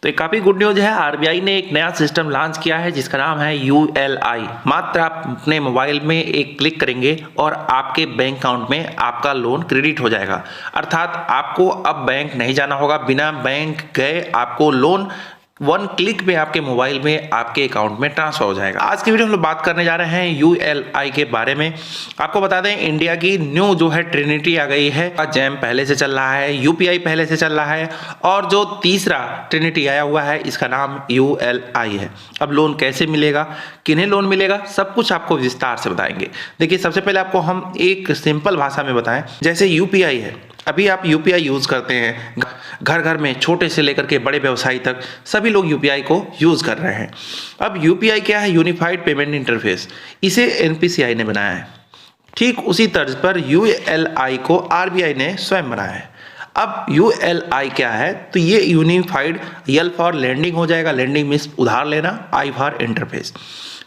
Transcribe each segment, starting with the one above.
तो एक काफ़ी गुड न्यूज़ है। आरबीआई ने एक नया सिस्टम लॉन्च किया है जिसका नाम है यूएलआई। मात्र आप अपने मोबाइल में एक क्लिक करेंगे और आपके बैंक अकाउंट में आपका लोन क्रेडिट हो जाएगा। अर्थात आपको अब बैंक नहीं जाना होगा, बिना बैंक गए आपको लोन 1 क्लिक में आपके मोबाइल में आपके अकाउंट में ट्रांसफर हो जाएगा। आज की वीडियो हम लोग बात करने जा रहे हैं यूएलआई के बारे में। आपको बता दें, इंडिया की न्यू जो है ट्रिनिटी आ गई है। जैम पहले से चल रहा है, यूपीआई पहले से चल रहा है और जो तीसरा ट्रिनिटी आया हुआ है इसका नाम यूएलआई है। अब लोन कैसे मिलेगा, किन्हें लोन मिलेगा, सब कुछ आपको विस्तार से बताएंगे। देखिए, सबसे पहले आपको हम एक सिंपल भाषा में बताएं। जैसे यूपीआई है, अभी आप यूपीआई यूज़ करते हैं, घर घर में छोटे से लेकर के बड़े व्यवसायी तक सभी लोग यूपीआई को यूज़ कर रहे हैं। अब यूपीआई क्या है? Unified payment interface. इसे एनपीसीआई ने बनाया है। ठीक उसी तर्ज पर यूएलआई को आरबीआई ने स्वयं बनाया है। अब यूएलआई क्या है? तो ये यूनिफाइड, यल फॉर लैंडिंग हो जाएगा, लैंडिंग मीन्स उधार लेना, आई फॉर इंटरफेस।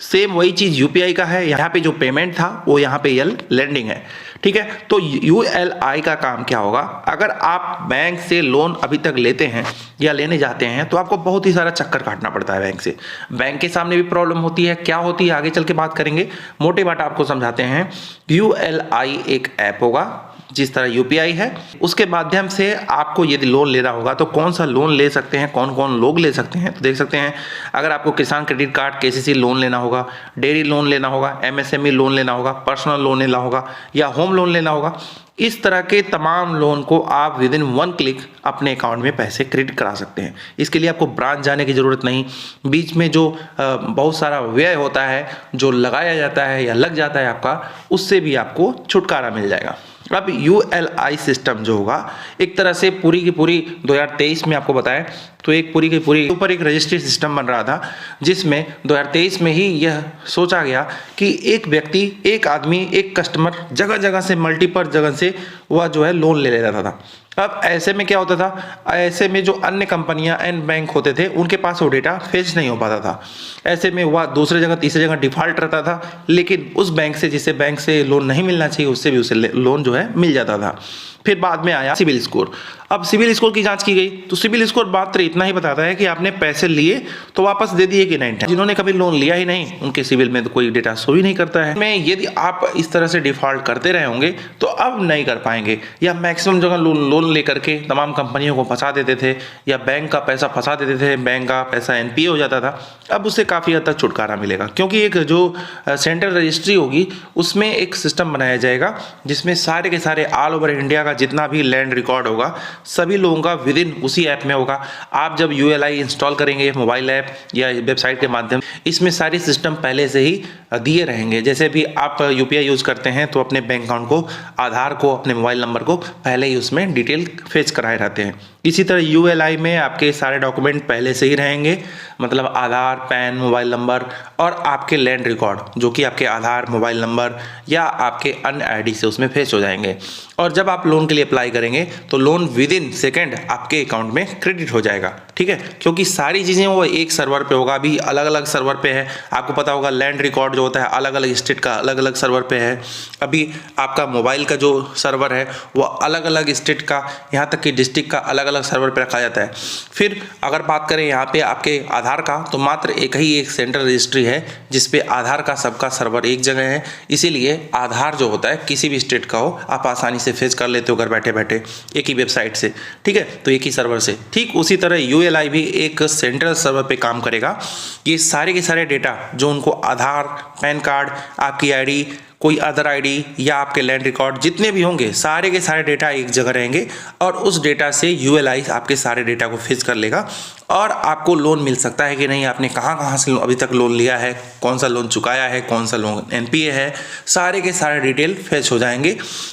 सेम वही चीज़ यूपीआई का है। यहाँ पे जो पेमेंट था वो यहाँ पे यल लैंडिंग है। ठीक है, तो यूएलआई का काम क्या होगा? अगर आप बैंक से लोन अभी तक लेते हैं या लेने जाते हैं तो आपको बहुत ही सारा चक्कर काटना पड़ता है बैंक से। बैंक के सामने भी प्रॉब्लम होती है। क्या होती है आगे चल के बात करेंगे, मोटे बात आपको समझाते हैं। यूएलआई एक ऐप होगा जिस तरह यूपीआई है, उसके माध्यम से आपको यदि लोन लेना होगा तो कौन सा लोन ले सकते हैं, कौन कौन लोग ले सकते हैं। तो देख सकते हैं, अगर आपको किसान क्रेडिट कार्ड, केसीसी लोन लेना होगा, डेयरी लोन लेना होगा, एमएसएमई लोन लेना होगा, पर्सनल लोन लेना होगा या होम लोन लेना होगा, इस तरह के तमाम लोन को आप विदिन 1 क्लिक अपने अकाउंट में पैसे क्रेडिट करा सकते हैं। इसके लिए आपको ब्रांच जाने की ज़रूरत नहीं। बीच में जो बहुत सारा व्यय होता है, जो लगाया जाता है या लग जाता है आपका, उससे भी आपको छुटकारा मिल जाएगा। अब यूएलआई सिस्टम जो होगा, एक तरह से पूरी की पूरी 2023 में आपको बताएं तो एक पूरी की पूरी ऊपर एक रजिस्ट्री सिस्टम बन रहा था, जिसमें 2023 में ही यह सोचा गया कि एक व्यक्ति, एक आदमी, एक कस्टमर जगह जगह से, मल्टीपल जगह से वह जो है लोन ले लेता था। अब ऐसे में क्या होता था, ऐसे में जो अन्य कंपनियां, अन्य बैंक होते थे, उनके पास वो डेटा फेच नहीं हो पाता था। ऐसे में वह दूसरे जगह, तीसरी जगह डिफॉल्ट रहता था, लेकिन उस बैंक से, जिसे बैंक से लोन नहीं मिलना चाहिए, उससे भी उसे लोन जो है मिल जाता था। फिर बाद में आया सिविल स्कोर। अब सिविल स्कोर की जांच की गई तो सिविल स्कोर मात्र इतना ही बताता है कि आपने पैसे लिए तो वापस दे दिए कि नहीं। जिन्होंने कभी लोन लिया ही नहीं, उनके सिविल में तो कोई डेटा शो ही नहीं करता है। मैं यदि आप इस तरह से डिफॉल्ट करते रहे होंगे तो अब नहीं कर पाएंगे, या मैक्सिमम जगह लोन लेकर के तमाम कंपनियों को फंसा देते थे या बैंक का पैसा फंसा देते थे, बैंक का पैसा एनपीए हो जाता था। अब उससे काफ़ी हद तक छुटकारा मिलेगा, क्योंकि एक जो सेंट्रल रजिस्ट्री होगी उसमें एक सिस्टम बनाया जाएगा जिसमें सारे के सारे ऑल ओवर इंडिया का जितना भी लैंड रिकॉर्ड होगा सभी लोगों का विदिन उसी ऐप में होगा। आप जब यूएलआई इंस्टॉल करेंगे मोबाइल ऐप या वेबसाइट के माध्यम, इसमें सारी सिस्टम पहले से ही दिए रहेंगे। जैसे भी आप यूपीआई यूज़ करते हैं तो अपने बैंक अकाउंट को, आधार को, अपने मोबाइल नंबर को पहले ही उसमें डिटेल फेच कराए रहते हैं। इसी तरह यूएलआई में आपके सारे डॉक्यूमेंट पहले से ही रहेंगे, मतलब आधार, पैन, मोबाइल नंबर और आपके लैंड रिकॉर्ड, जो कि आपके आधार, मोबाइल नंबर या आपके अन्य आईडी से उसमें फेच हो जाएंगे। और जब आप लोन के लिए अप्लाई करेंगे तो लोन विदिन सेकेंड आपके अकाउंट में क्रेडिट हो जाएगा। ठीक है, क्योंकि सारी चीज़ें वो एक सर्वर पे होगा। अभी अलग अलग सर्वर पे है, आपको पता होगा लैंड रिकॉर्ड जो होता है अलग अलग स्टेट का अलग अलग सर्वर पे है। अभी आपका मोबाइल का जो सर्वर है वो अलग अलग स्टेट का, यहाँ तक कि डिस्ट्रिक्ट का अलग अलग सर्वर पे रखा जाता है। फिर अगर बात करें यहाँ पे आपके आधार का, तो मात्र एक सेंट्रल रजिस्ट्री है जिसपे आधार का सबका सर्वर एक जगह है। इसीलिए आधार जो होता है किसी भी स्टेट का हो, आप आसानी से फेच कर लेते हो घर बैठे बैठे एक ही वेबसाइट से। ठीक है, तो एक ही सर्वर से। ठीक उसी तरह यूएलआई भी एक सेंट्रल सर्वर पे काम करेगा। ये सारे के सारे डेटा जो उनको आधार, पैन कार्ड, आपकी आईडी, कोई अदर आईडी या आपके लैंड रिकॉर्ड जितने भी होंगे, सारे के सारे डेटा एक जगह रहेंगे और उस डेटा से यूएलआई आपके सारे डेटा को फेच कर लेगा और आपको लोन मिल सकता है कि नहीं, आपने कहाँ कहाँ से अभी तक लोन लिया है, कौन सा लोन चुकाया है, कौन सा लोन एनपीए है, सारे के सारे डिटेल फेच हो जाएंगे।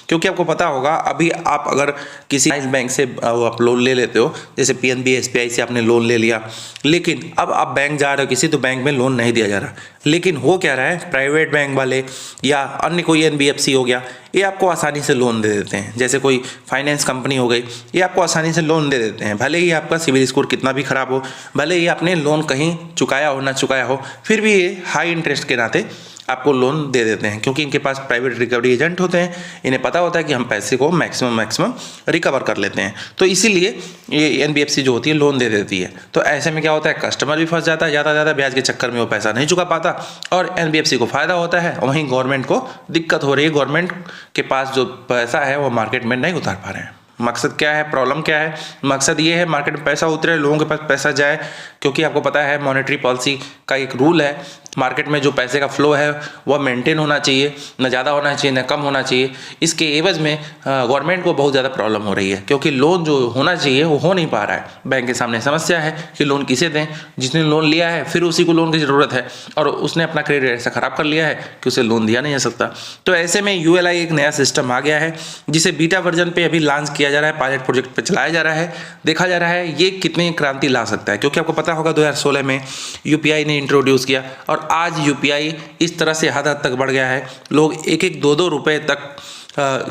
क्योंकि आपको पता होगा, अभी आप अगर किसी बैंक से आप लोन ले लेते हो, जैसे पीएनबी, एसबीआई से आपने लोन ले लिया, लेकिन अब आप बैंक जा रहे हो किसी, तो बैंक में लोन नहीं दिया जा रहा। लेकिन हो क्या रहा है, प्राइवेट बैंक वाले या अन्य कोई एनबीएफसी हो गया, ये आपको आसानी से लोन दे देते हैं। जैसे कोई फाइनेंस कंपनी हो गई, ये आपको आसानी से लोन दे देते हैं। भले ही आपका सिविल स्कोर कितना भी खराब हो, भले ही आपने लोन कहीं चुकाया हो ना चुकाया हो, फिर भी ये हाई इंटरेस्ट के नाते आपको लोन दे देते हैं, क्योंकि इनके पास प्राइवेट रिकवरी एजेंट होते हैं, इन्हें पता होता है कि हम पैसे को मैक्सिमम रिकवर कर लेते हैं, तो इसीलिए ये NBFC जो होती है लोन दे देती है। तो ऐसे में क्या होता है, कस्टमर भी फंस जाता है, ज़्यादा ब्याज के चक्कर में वो पैसा नहीं चुका पाता और NBFC को फ़ायदा होता है, और वहीं गवर्नमेंट को दिक्कत हो रही है, गवर्नमेंट के पास जो पैसा है वो मार्केट में नहीं उतार पा रहे हैं। मकसद क्या है, प्रॉब्लम क्या है? मकसद ये है मार्केट में पैसा उतरे, लोगों के पास पैसा जाए, क्योंकि आपको पता है मॉनेटरी पॉलिसी का एक रूल है, मार्केट में जो पैसे का फ्लो है वह मेंटेन होना चाहिए, न ज़्यादा होना चाहिए न कम होना चाहिए। इसके एवज में गवर्नमेंट को बहुत ज़्यादा प्रॉब्लम हो रही है, क्योंकि लोन जो होना चाहिए वो हो नहीं पा रहा है। बैंक के सामने समस्या है कि लोन किसे दें, जिसने लोन लिया है फिर उसी को लोन की ज़रूरत है और उसने अपना क्रेडिट ऐसा ख़राब कर लिया है कि उसे लोन दिया नहीं जा सकता। तो ऐसे में ULI एक नया सिस्टम आ गया है, जिसे बीटा वर्जन पे अभी लॉन्च किया जा रहा है, पायलट प्रोजेक्ट पे चलाया जा रहा है, देखा जा रहा है ये कितनी क्रांति ला सकता है। क्योंकि आपको पता होगा 2016 में UPI ने इंट्रोड्यूस किया और आज UPI इस तरह से हद तक बढ़ गया है, लोग 1-1, 2-2 रुपये तक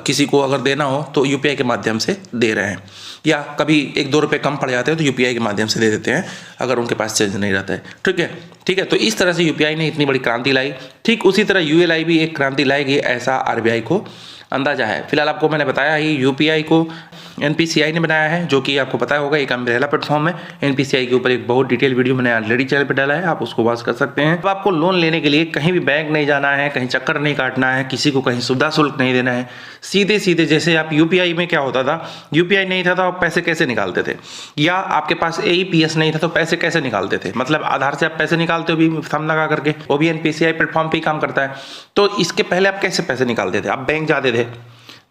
किसी को अगर देना हो तो UPI के माध्यम से दे रहे हैं, या कभी 1-2 रुपये कम पड़ जाते हैं तो UPI के माध्यम से दे देते हैं अगर उनके पास चेंज नहीं रहता है। ठीक है, तो इस तरह से UPI ने इतनी बड़ी क्रांति लाई, ठीक उसी तरह ULI भी एक क्रांति लाएगी, ऐसा RBI को अंदाजा है। फिलहाल आपको मैंने बताया ही, UPI को NPCI ने बनाया है, जो कि आपको पता होगा एक अम्ब्रेला प्लेटफॉर्म है। NPCI के ऊपर एक बहुत डिटेल वीडियो मैंने ऑलरेडी चैनल पे डाला है, आप उसको वॉच कर सकते हैं। अब आपको लोन लेने के लिए कहीं भी बैंक नहीं जाना है, कहीं चक्कर नहीं काटना है, किसी को कहीं सुविधा शुल्क नहीं देना है, सीधे जैसे आप UPI में क्या होता था, UPI नहीं था तो आप पैसे कैसे निकालते थे, या आपके पास AEPS नहीं था तो पैसे कैसे निकालते थे, मतलब आधार से आप पैसे निकालते हो भी थंब लगा करके, वो भी NPCI प्लेटफॉर्म पर ही काम करता है। तो इसके पहले आप कैसे पैसे निकालते थे, आप बैंक जाते थे,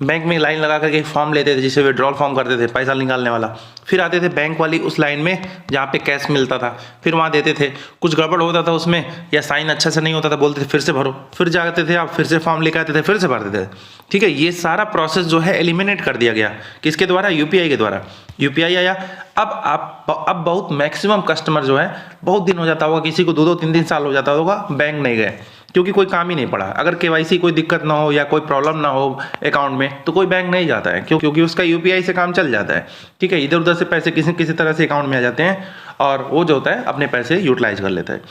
बैंक में लाइन लगा करके फॉर्म लेते थे, जिसे विड्रॉल फॉर्म करते थे पैसा निकालने वाला, फिर आते थे बैंक वाली उस लाइन में जहाँ पे कैश मिलता था, फिर वहाँ देते थे, कुछ गड़बड़ होता था उसमें या साइन अच्छा से नहीं होता था, बोलते थे फिर से भरो, फिर जाते थे आप, फिर से फॉर्म लेकर आते थे, फिर से भरते थे। ठीक है, ये सारा प्रोसेस जो है एलिमिनेट कर दिया गया, किसके द्वारा, UPI के द्वारा। UPI आया, अब बहुत मैक्सिमम कस्टमर जो है, बहुत दिन हो जाता होगा, किसी को 2-2, 3-3 साल हो जाता होगा बैंक नहीं गए, क्योंकि कोई काम ही नहीं पड़ा। अगर KYC कोई दिक्कत ना हो या कोई प्रॉब्लम ना हो अकाउंट में तो कोई बैंक नहीं जाता है, क्योंकि उसका UPI से काम चल जाता है। ठीक है, इधर उधर से पैसे किसी तरह से अकाउंट में आ जाते हैं और वो जो होता है अपने पैसे यूटिलाइज कर लेता है।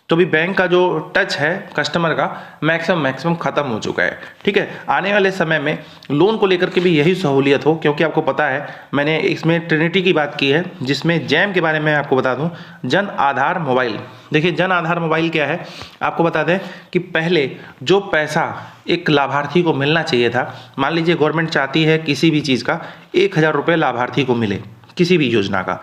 तो भी बैंक का जो टच है कस्टमर का मैक्सिमम खत्म हो चुका है। ठीक है, आने वाले समय में लोन को लेकर के भी यही सहूलियत हो, क्योंकि आपको पता है मैंने इसमें ट्रिनिटी की बात की है, जिसमें जैम के बारे में आपको बता दूं, जन आधार मोबाइल। देखिए, जन आधार मोबाइल क्या है, आपको बता दें कि पहले जो पैसा एक लाभार्थी को मिलना चाहिए था, मान लीजिए गवर्नमेंट चाहती है किसी भी चीज़ का 1000 रुपये लाभार्थी को मिले, किसी भी योजना का,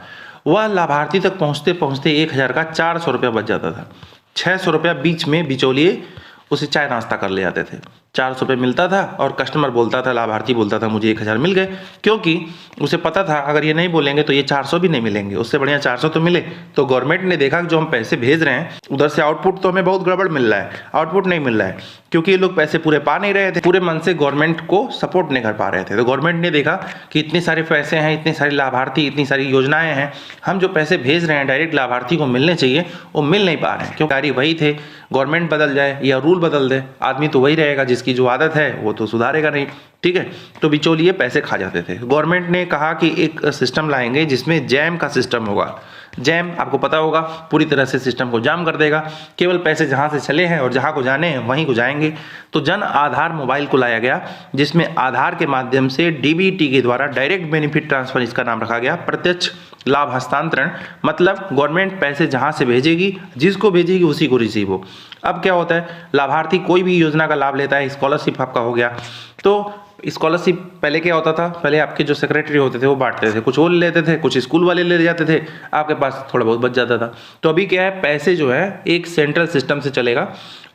वह लाभार्थी तक पहुँचते 1000 का 400 रुपया बच जाता था। 600 रुपया बीच में बिचौलिए उसे चाय नाश्ता कर ले जाते थे। 400 रुपये मिलता था और कस्टमर बोलता था, लाभार्थी बोलता था मुझे 1000 मिल गए, क्योंकि उसे पता था अगर ये नहीं बोलेंगे तो ये 400 भी नहीं मिलेंगे, उससे बढ़िया 400 तो मिले। तो गवर्नमेंट ने देखा कि जो हम पैसे भेज रहे हैं उधर से आउटपुट तो हमें बहुत गड़बड़ मिल रहा है, आउटपुट नहीं मिल रहा है, क्योंकि ये लोग पैसे पूरे पा नहीं रहे थे, पूरे मन से गवर्नमेंट को सपोर्ट नहीं कर पा रहे थे। तो गवर्नमेंट ने देखा कि इतने सारे पैसे हैं, इतने सारे लाभार्थी, इतनी सारी योजनाएं हैं, हम जो पैसे भेज रहे हैं डायरेक्ट लाभार्थी को मिलने चाहिए, वो मिल नहीं पा रहे हैं। क्योंकि कार्य वही थे, गवर्नमेंट बदल जाए या रूल बदल दे, आदमी तो वही रहेगा, जिसकी जो आदत है वो तो सुधारेगा नहीं। ठीक है, तो बिचौलिए पैसे खा जाते थे। गवर्नमेंट ने कहा कि एक सिस्टम लाएंगे जिसमें जैम का सिस्टम होगा। जैम आपको पता होगा पूरी तरह से सिस्टम को जाम कर देगा, केवल पैसे जहां से चले हैं और जहां को जाने हैं वहीं को जाएंगे। तो जन आधार मोबाइल को लाया गया, जिसमें आधार के माध्यम से DBT के द्वारा डायरेक्ट बेनिफिट ट्रांसफर इसका नाम रखा गया, प्रत्यक्ष लाभ हस्तांतरण। मतलब गवर्नमेंट पैसे जहां से भेजेगी, जिसको भेजेगी उसी को रिसीव हो। अब क्या होता है, लाभार्थी कोई भी योजना का लाभ लेता है, स्कॉलरशिप आपका हो गया, तो स्कॉलरशिप पहले क्या होता था, पहले आपके जो सेक्रेटरी होते थे वो बांटते थे, कुछ वो ले लेते थे, कुछ स्कूल वाले ले जाते थे, आपके पास थोड़ा बहुत बच जाता था। तो अभी क्या है, पैसे जो है एक सेंट्रल सिस्टम से चलेगा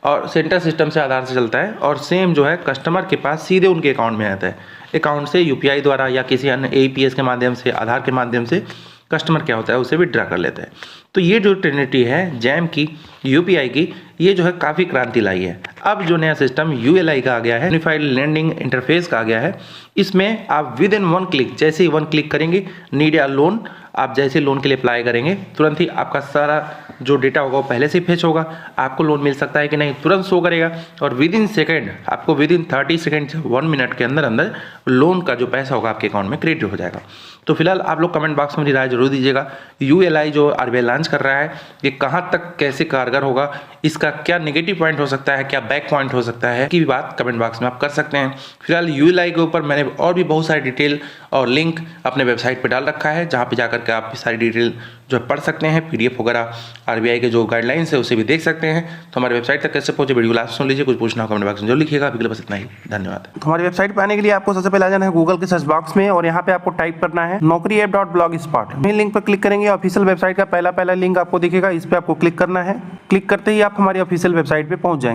और सेंट्रल सिस्टम से आधार से चलता है, और सेम जो है कस्टमर के पास सीधे उनके अकाउंट में आता है। अकाउंट से UPI द्वारा या किसी अन्य AEPS के माध्यम से, आधार के माध्यम से कस्टमर क्या होता है उसे भी ड्रा कर लेता है। तो ये जो ट्रिनिटी है जैम की, UPI की, ये जो है काफ़ी क्रांति लाई है। अब जो नया सिस्टम ULI का आ गया है, यूनिफाइड लैंडिंग इंटरफेस का आ गया है, इसमें आप विद इन 1 क्लिक, जैसे ही 1 क्लिक करेंगे, नीड या लोन, आप जैसे लोन के लिए अप्लाई करेंगे तुरंत ही आपका सारा जो डेटा होगा वो पहले से ही फेच होगा, आपको लोन मिल सकता है कि नहीं तुरंत शो करेगा, और विद इन सेकेंड आपको विद इन 30 सेकेंड 1 मिनट के अंदर अंदर लोन का जो पैसा होगा आपके अकाउंट में क्रेडिट हो जाएगा। तो फिलहाल आप लोग कमेंट बॉक्स में राय जरूर दीजिएगा, ULI जो RBI लॉन्च कर रहा है ये कहाँ तक कैसे कारगर होगा, इसका क्या नेगेटिव पॉइंट हो सकता है, क्या बैक पॉइंट हो सकता है की भी बात कमेंट बॉक्स में आप कर सकते हैं। फिलहाल ULI के ऊपर मैंने और भी बहुत सारी डिटेल और लिंक अपने वेबसाइट पर डाल रखा है, जहाँ पे जाकर के आप सारी डिटेल जो पढ़ सकते हैं, PDF वगैरह RBI के जो गाइडलाइंस है उसे भी देख सकते हैं। तो हमारे वेबसाइट तक कैसे पहुंचे, वीडियो लास्ट सुन लीजिए, कुछ पूछना हो कमेंट बॉक्स में जरूर लिखिएगा। अभी के लिए बस इतना ही, धन्यवाद। तो हमारी वेबसाइट पे आने के लिए आपको सबसे पहले आ जाना है गूगल के सर्च बॉक्स में और यहाँ पे आपको टाइप करना है naukriapp.blogspot। मेन लिंक पर क्लिक करेंगे, ऑफिशियल वेबसाइट का पहला लिंक आपको दिखेगा, इस पे आपको क्लिक करना है। क्लिक करते ही आप हमारी ऑफिशियल वेबसाइट पे पहुंच जाएंगे।